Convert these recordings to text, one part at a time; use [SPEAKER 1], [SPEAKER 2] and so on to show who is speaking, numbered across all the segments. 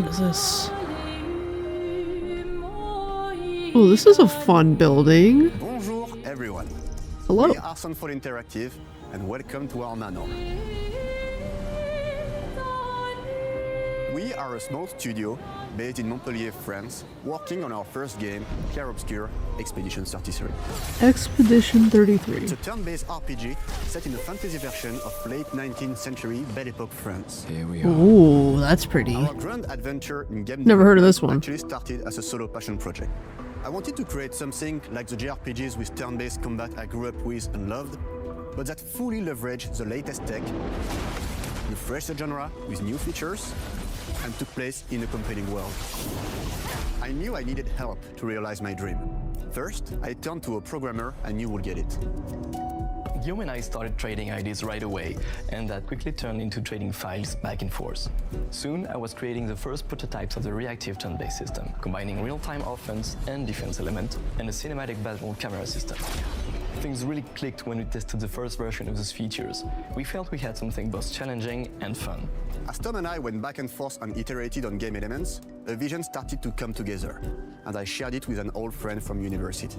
[SPEAKER 1] What is this? Oh, this is a fun building.
[SPEAKER 2] Bonjour everyone.
[SPEAKER 1] Hello.
[SPEAKER 2] We are Sunfall Interactive and welcome to our manor. We are a small studio based in Montpellier, France, working on our first game, Clair Obscur Expedition 33.
[SPEAKER 1] Expedition 33.
[SPEAKER 2] It's a turn-based RPG set in a fantasy version of late 19th century Belle Epoque France.
[SPEAKER 3] Here we are.
[SPEAKER 1] Ooh, that's pretty.
[SPEAKER 2] Our grand adventure in game
[SPEAKER 1] Never heard of
[SPEAKER 2] development
[SPEAKER 1] this one.
[SPEAKER 2] actually started as a solo passion project. I wanted to create something like the JRPGs with turn-based combat I grew up with and loved, but that fully leveraged the latest tech, refreshed the genre with new features, and took place in a compelling world. I knew I needed help to realize my dream. First, I turned to a programmer I knew would get it.
[SPEAKER 4] Guillaume and I started trading ideas right away, and that quickly turned into trading files back and forth. Soon, I was creating the first prototypes of the reactive turn-based system, combining real-time offense and defense element, and a cinematic battle camera system. Things really clicked when we tested the first version of those features. We felt we had something both challenging and fun.
[SPEAKER 2] As Tom and I went back and forth and iterated on game elements, a vision started to come together, and I shared it with an old friend from university.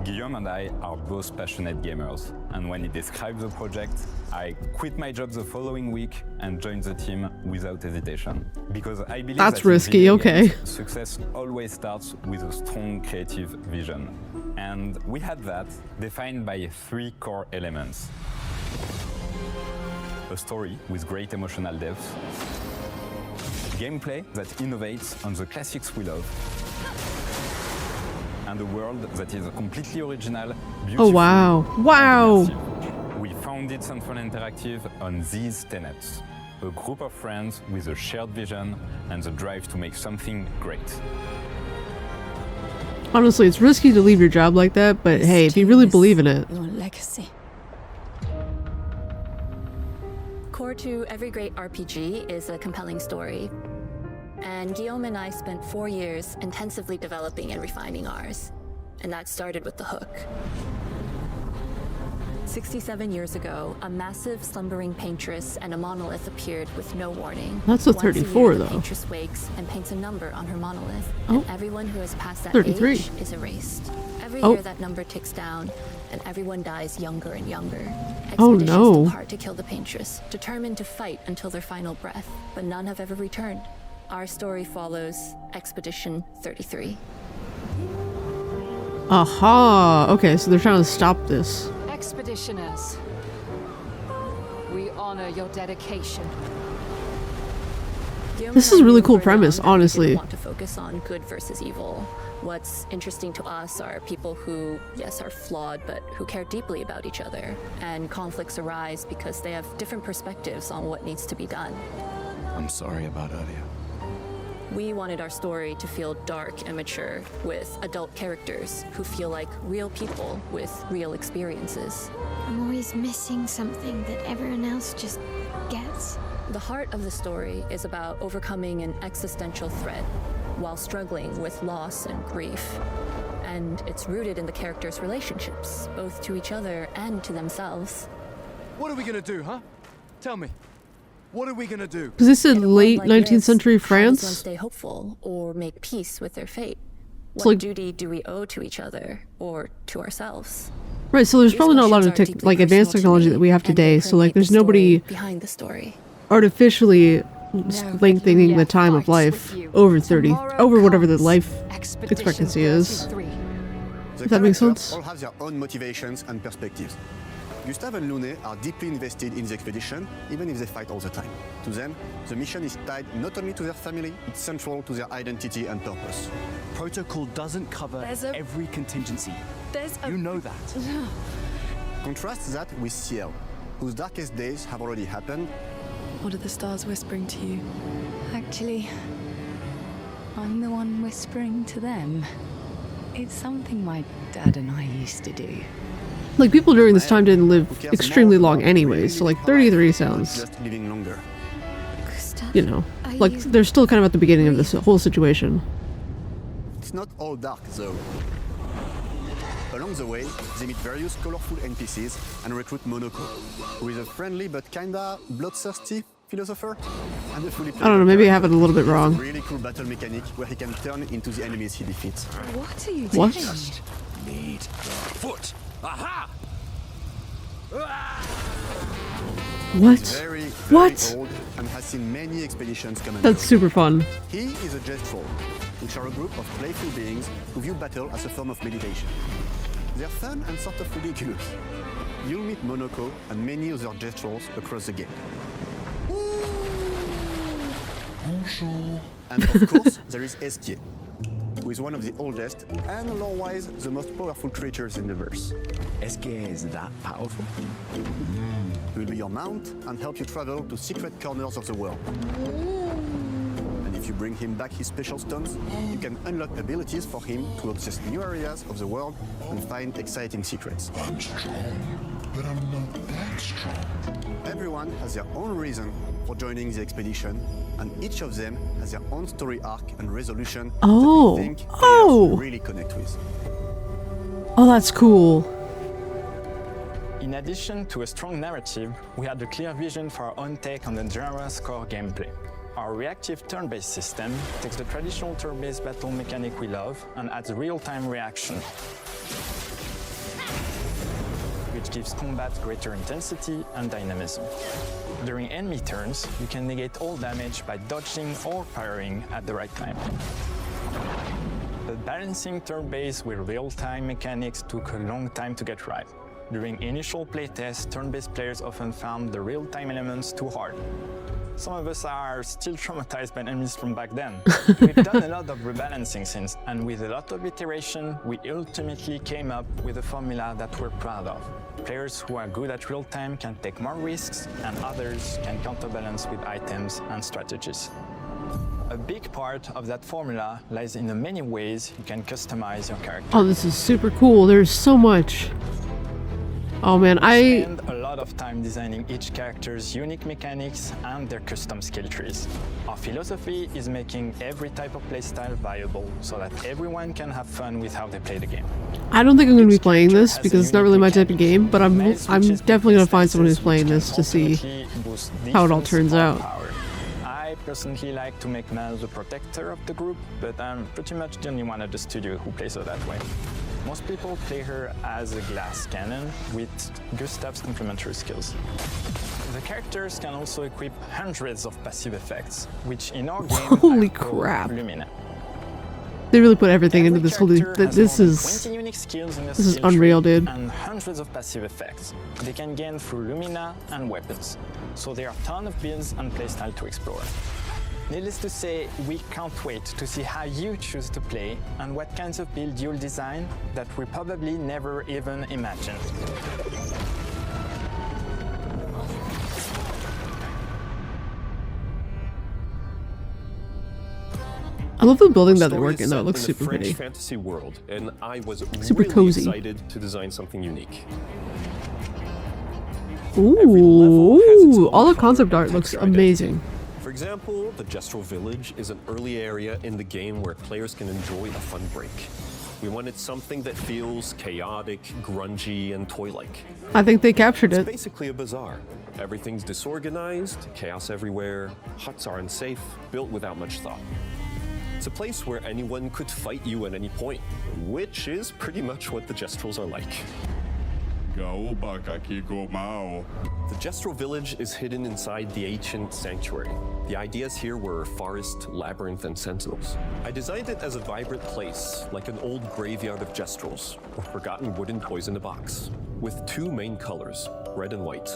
[SPEAKER 5] Guillaume and I are both passionate gamers, and when he described the project, I quit my job the following week and joined the team without hesitation. Because I believe
[SPEAKER 1] That's
[SPEAKER 5] that in
[SPEAKER 1] risky,
[SPEAKER 5] video
[SPEAKER 1] okay.
[SPEAKER 5] games, success always starts with a strong creative vision. And we had that, defined by 3 core elements. A story with great emotional depth, gameplay that innovates on the classics we love, and a world that is completely original, beautiful,
[SPEAKER 1] Oh, wow. Wow.
[SPEAKER 5] and immersive. We founded Sunfall Interactive on these tenets. A group of friends with a shared vision and the drive to make something great.
[SPEAKER 1] Honestly, it's risky to leave your job like that, but hey, if you really believe in it.
[SPEAKER 6] Your legacy.
[SPEAKER 7] Core to every great RPG is a compelling story. And Guillaume and I spent 4 years intensively developing and refining ours. And that started with the hook. 67 years ago, a massive slumbering paintress and a monolith appeared with no warning.
[SPEAKER 1] That's a
[SPEAKER 7] Once
[SPEAKER 1] 34
[SPEAKER 7] year, the
[SPEAKER 1] though.
[SPEAKER 7] paintress wakes and paints a number on her monolith.
[SPEAKER 1] Oh.
[SPEAKER 7] And everyone who has passed that
[SPEAKER 1] 33.
[SPEAKER 7] age is erased. Every
[SPEAKER 1] Oh.
[SPEAKER 7] year that number ticks down, and everyone dies younger and younger.
[SPEAKER 1] Oh,
[SPEAKER 7] Expeditions
[SPEAKER 1] no.
[SPEAKER 7] depart to kill the paintress, determined to fight until their final breath, but none have ever returned. Our story follows Expedition 33.
[SPEAKER 1] Aha. Okay, so they're trying to stop this.
[SPEAKER 6] Expeditioners, we honor your dedication.
[SPEAKER 7] Guillaume
[SPEAKER 1] This
[SPEAKER 7] and
[SPEAKER 1] is a
[SPEAKER 7] I
[SPEAKER 1] really
[SPEAKER 7] knew
[SPEAKER 1] cool
[SPEAKER 7] early
[SPEAKER 1] premise,
[SPEAKER 7] on that we
[SPEAKER 1] honestly.
[SPEAKER 7] didn't want to focus on good versus evil. What's interesting to us are people who, yes, are flawed, but who care deeply about each other. And conflicts arise because they have different perspectives on what needs to be done.
[SPEAKER 3] I'm sorry about earlier.
[SPEAKER 7] We wanted our story to feel dark and mature, with adult characters who feel like real people with real experiences.
[SPEAKER 8] I'm always missing something that everyone else just gets.
[SPEAKER 7] The heart of the story is about overcoming an existential threat while struggling with loss and grief. And it's rooted in the characters' relationships, both to each other and to themselves.
[SPEAKER 9] What are we gonna do, huh? Tell me. What are we gonna do?
[SPEAKER 1] Because they said
[SPEAKER 7] In a world
[SPEAKER 1] late
[SPEAKER 7] like
[SPEAKER 1] 19th
[SPEAKER 7] this,
[SPEAKER 1] century
[SPEAKER 7] how does one
[SPEAKER 1] France.
[SPEAKER 7] stay hopeful or make peace with their fate?
[SPEAKER 1] It's
[SPEAKER 7] What
[SPEAKER 1] like-
[SPEAKER 7] duty do we owe to each other or to ourselves?
[SPEAKER 1] Right, so there's
[SPEAKER 7] These
[SPEAKER 1] probably not a lot of
[SPEAKER 7] questions are deeply
[SPEAKER 1] like advanced
[SPEAKER 7] personal to
[SPEAKER 1] technology
[SPEAKER 7] me,
[SPEAKER 1] that we have
[SPEAKER 7] and they
[SPEAKER 1] today, so like
[SPEAKER 7] permeate
[SPEAKER 1] there's
[SPEAKER 7] the story
[SPEAKER 1] nobody
[SPEAKER 7] behind the story.
[SPEAKER 1] artificially
[SPEAKER 6] No,
[SPEAKER 1] lengthening the
[SPEAKER 6] Julia
[SPEAKER 1] time of
[SPEAKER 6] fights
[SPEAKER 1] life
[SPEAKER 6] with you.
[SPEAKER 1] over 30,
[SPEAKER 6] Tomorrow
[SPEAKER 1] over whatever the
[SPEAKER 6] comes.
[SPEAKER 1] life
[SPEAKER 6] Expedition
[SPEAKER 1] expectancy is.
[SPEAKER 6] 33.
[SPEAKER 2] The
[SPEAKER 1] If that makes
[SPEAKER 2] characters
[SPEAKER 1] sense.
[SPEAKER 2] all have their own motivations and perspectives. Gustave and Lune are deeply invested in the expedition, even if they fight all the time. To them, the mission is tied not only to their family, it's central to their identity and purpose.
[SPEAKER 9] Protocol doesn't cover every contingency. You know that.
[SPEAKER 2] Contrast that with Ciel, whose darkest days have already happened.
[SPEAKER 10] What are the stars whispering to you?
[SPEAKER 6] Actually, I'm the one whispering to them. It's something my dad and I used to do.
[SPEAKER 1] Like people during this time didn't live
[SPEAKER 2] Who cares
[SPEAKER 1] extremely
[SPEAKER 2] more
[SPEAKER 1] long
[SPEAKER 2] about
[SPEAKER 1] anyways,
[SPEAKER 2] really
[SPEAKER 1] so like
[SPEAKER 2] living
[SPEAKER 1] 33
[SPEAKER 2] life than
[SPEAKER 1] sounds,
[SPEAKER 2] just living longer.
[SPEAKER 8] Gustav,
[SPEAKER 1] you know,
[SPEAKER 8] are
[SPEAKER 1] like
[SPEAKER 8] you-
[SPEAKER 1] they're still kind of at the beginning of this whole situation.
[SPEAKER 2] It's not all dark, though. Along the way, they meet various colorful NPCs and recruit Monoko, who is a friendly but kinda bloodthirsty philosopher, and a fully
[SPEAKER 1] I don't know, maybe I have it a little bit
[SPEAKER 2] a
[SPEAKER 1] wrong.
[SPEAKER 2] really cool battle mechanic where he can turn into the enemies he defeats.
[SPEAKER 6] What are you
[SPEAKER 1] What?
[SPEAKER 6] doing?
[SPEAKER 3] Need the foot. Aha!
[SPEAKER 1] What?
[SPEAKER 2] Very
[SPEAKER 1] What?
[SPEAKER 2] old and has seen many expeditions come and
[SPEAKER 1] That's
[SPEAKER 2] go.
[SPEAKER 1] super fun.
[SPEAKER 2] He is a Jest Troll, which are a group of playful beings who view battle as a form of meditation. They're fun and sort of ridiculous. You'll meet Monoko and many other Jest Trolls across the game. And of course, there is Esquier, who is one of the oldest and lore-wise the most powerful creatures in the verse.
[SPEAKER 9] Esquier is that powerful?
[SPEAKER 2] He will be your mount and help you travel to secret corners of the world. And if you bring him back his special stones, you can unlock abilities for him to access new areas of the world and find exciting secrets.
[SPEAKER 11] I'm strong, but I'm not that strong.
[SPEAKER 2] Everyone has their own reason for joining the expedition, and each of them has their own story arc and resolution
[SPEAKER 1] Oh.
[SPEAKER 2] that we think players
[SPEAKER 1] Oh.
[SPEAKER 2] really connect with.
[SPEAKER 1] Oh, that's cool.
[SPEAKER 12] In addition to a strong narrative, we had a clear vision for our own take on the genre's core gameplay. Our reactive turn-based system takes the traditional turn-based battle mechanic we love and adds real-time reaction, which gives combat greater intensity and dynamism. During enemy turns, you can negate all damage by dodging or firing at the right time. But balancing turn-based with real-time mechanics took a long time to get right. During initial playtests, turn-based players often found the real-time elements too hard. Some of us are still traumatized by enemies from back then. We've done a lot of rebalancing since, and with a lot of iteration, we ultimately came up with a formula that we're proud of. Players who are good at real-time can take more risks, and others can counterbalance with items and strategies. A big part of that formula lies in the many ways you can customize your character.
[SPEAKER 1] Oh, this is super cool. There's so much. Oh man,
[SPEAKER 12] We spend a lot of time designing each character's unique mechanics and their custom skill trees. Our philosophy is making every type of playstyle viable so that everyone can have fun with how they play the game.
[SPEAKER 1] I don't think I'm going to be playing this because it's not really my type of game, but I'm definitely going to find someone who's playing this to see how it all turns out.
[SPEAKER 12] I personally like to make Mal the protector of the group, but I'm pretty much the only one at the studio who plays her that way. Most people play her as a glass cannon with Gustav's complementary skills. The characters can also equip hundreds of passive effects, which in our game
[SPEAKER 1] Holy
[SPEAKER 12] are called
[SPEAKER 1] crap.
[SPEAKER 12] Lumina.
[SPEAKER 1] They really put everything into this. Holy,
[SPEAKER 12] Character has
[SPEAKER 1] this
[SPEAKER 12] more than
[SPEAKER 1] is
[SPEAKER 12] 20 unique skills in the
[SPEAKER 1] this is
[SPEAKER 12] skill
[SPEAKER 1] unreal,
[SPEAKER 12] tree
[SPEAKER 1] dude.
[SPEAKER 12] And hundreds of passive effects. They can gain through Lumina and weapons. So there are a ton of builds and playstyle to explore. Needless to say, we can't wait to see how you choose to play and what kinds of build you'll design that we probably never even imagined.
[SPEAKER 1] I love the building that they
[SPEAKER 13] Story
[SPEAKER 1] work
[SPEAKER 13] is
[SPEAKER 1] in though. It
[SPEAKER 13] set
[SPEAKER 1] looks
[SPEAKER 13] in the
[SPEAKER 1] super
[SPEAKER 13] French
[SPEAKER 1] pretty.
[SPEAKER 13] fantasy world, and I was
[SPEAKER 1] Super
[SPEAKER 13] really
[SPEAKER 1] cozy.
[SPEAKER 13] excited to design something unique.
[SPEAKER 1] Ooh, all the concept art looks amazing.
[SPEAKER 13] For example, the Jestro Village is an early area in the game where players can enjoy a fun break. We wanted something that feels chaotic, grungy, and toy-like.
[SPEAKER 1] I think they captured
[SPEAKER 13] It's
[SPEAKER 1] it.
[SPEAKER 13] basically a bazaar. Everything's disorganized, chaos everywhere, huts are unsafe, built without much thought. It's a place where anyone could fight you at any point, which is pretty much what the Jestrals are like. The Jestro village is hidden inside the ancient sanctuary. The ideas here were forest, labyrinth, and sentinels. I designed it as a vibrant place, like an old graveyard of Jestrals, or forgotten wooden toys in a box, with two main colors, red and white.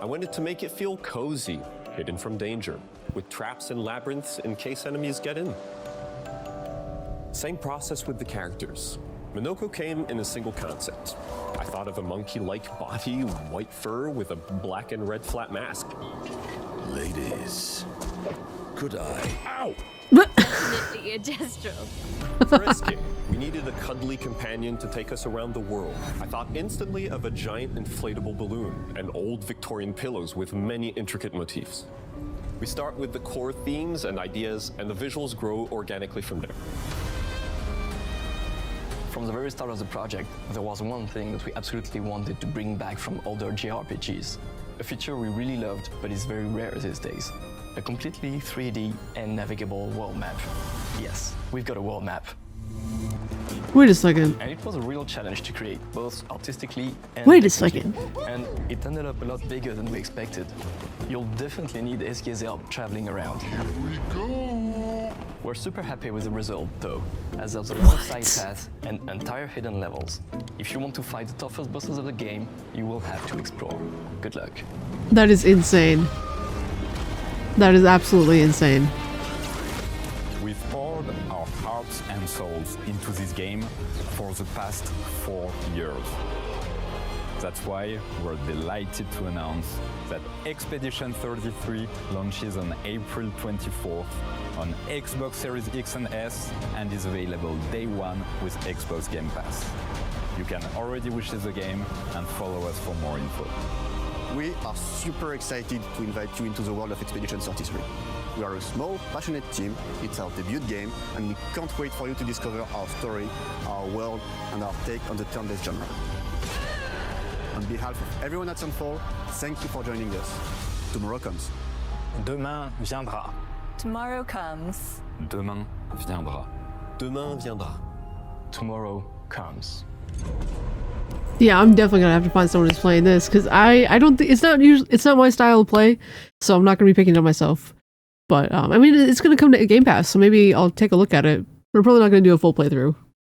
[SPEAKER 13] I wanted to make it feel cozy, hidden from danger, with traps and labyrinths in case enemies get in. Same process with the characters. Monoko came in a single concept. I thought of a monkey-like body, white fur with a black and red flat mask.
[SPEAKER 3] Ladies, could I?
[SPEAKER 13] Ow!
[SPEAKER 8] Definitely a Jestro.
[SPEAKER 13] For Escape, we needed a cuddly companion to take us around the world. I thought instantly of a giant inflatable balloon and old Victorian pillows with many intricate motifs. We start with the core themes and ideas, and the visuals grow organically from there.
[SPEAKER 4] From the very start of the project, there was one thing that we absolutely wanted to bring back from older JRPGs. A feature we really loved, but is very rare these days. A completely 3D and navigable world map. Yes, we've got a world map.
[SPEAKER 1] Wait a second.
[SPEAKER 4] And it was a real challenge to create, both artistically and
[SPEAKER 1] Wait a
[SPEAKER 4] technically.
[SPEAKER 1] second.
[SPEAKER 4] And it ended up a lot bigger than we expected. You'll definitely need SK's help traveling around.
[SPEAKER 11] Here we go.
[SPEAKER 4] We're super happy with the result, though, as there's a lot of side paths and entire hidden levels. If you want to fight the toughest bosses of the game, you will have to explore. Good luck.
[SPEAKER 1] That is insane. That is absolutely insane.
[SPEAKER 5] We've poured our hearts and souls into this game for the past 4 years. That's why we're delighted to announce that Expedition 33 launches on April 24th on Xbox Series X and S and is available day one with Xbox Game Pass. You can already wishlist the game and follow us for more info.
[SPEAKER 2] We are super excited to invite you into the world of Expedition 33. We are a small, passionate team, it's our debut game, and we can't wait for you to discover our story, our world, and our take on the turn-based genre. On behalf of everyone at Sunfall, thank you for joining us. Tomorrow comes.
[SPEAKER 12] Demain viendra.
[SPEAKER 14] Tomorrow comes.
[SPEAKER 5] Demain viendra.
[SPEAKER 13] Demain viendra.
[SPEAKER 4] Tomorrow comes.
[SPEAKER 1] Yeah, I'm definitely gonna have to find someone who's playing this because I don't think it's not my style of play, so I'm not gonna be picking it up myself. But I mean, it's gonna come to Game Pass, so maybe I'll take a look at it. We're probably not gonna do a full playthrough.